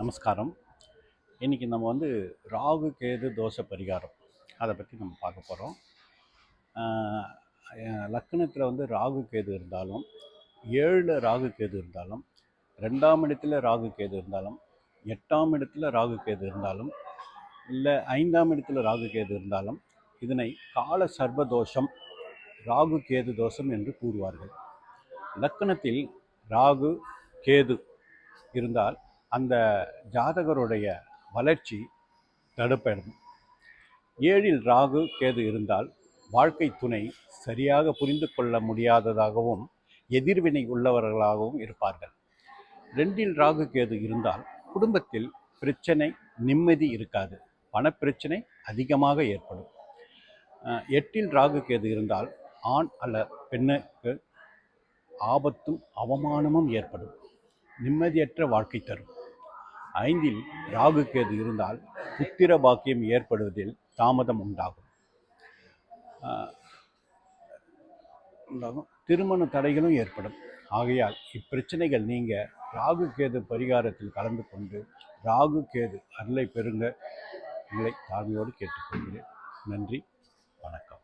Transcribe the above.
நமஸ்காரம். இன்றைக்கி நம்ம ராகு கேது தோஷ பரிகாரம் அதை பற்றி நம்ம பார்க்க போகிறோம். லக்னத்தில் ராகு கேது இருந்தாலும், 7 ராகு கேது இருந்தாலும், 2ஆம் இடத்துல ராகு கேது இருந்தாலும், 8ஆம் இடத்துல ராகு கேது இருந்தாலும், இல்லை 5ஆம் இடத்துல ராகு கேது இருந்தாலும் இதனை கால சர்ப தோஷம், ராகு கேது தோஷம் என்று கூறுவார்கள். லக்னத்தில் ராகு கேது இருந்தால் அந்த ஜாதகருடைய வளர்ச்சி தடுப்படும். 7இல் ராகு கேது இருந்தால் வாழ்க்கை துணை சரியாக புரிந்து கொள்ள முடியாததாகவும் எதிர்வினை உள்ளவர்களாகவும் இருப்பார்கள். 2இல் ராகு கேது இருந்தால் குடும்பத்தில் பிரச்சனை, நிம்மதி இருக்காது, பணப்பிரச்சனை அதிகமாக ஏற்படும். 8இல் ராகு கேது இருந்தால் ஆண் அல்ல பெண்ணுக்கு ஆபத்தும் அவமானமும் ஏற்படும், நிம்மதியற்ற வாழ்க்கை தரும். 5இல் ராகு கேது இருந்தால் புத்திர பாக்கியம் ஏற்படுவதில் தாமதம் உண்டாகும். திருமண தடைகளும் ஏற்படும். ஆகையால் இப்பிரச்சனைகள் நீங்க ராகு கேது பரிகாரத்தில் கலந்து கொண்டு ராகு கேது அருளை பெறுங்க. உங்களை தாழ்மையோடு கேட்டுக்கொள்கிறேன். நன்றி, வணக்கம்.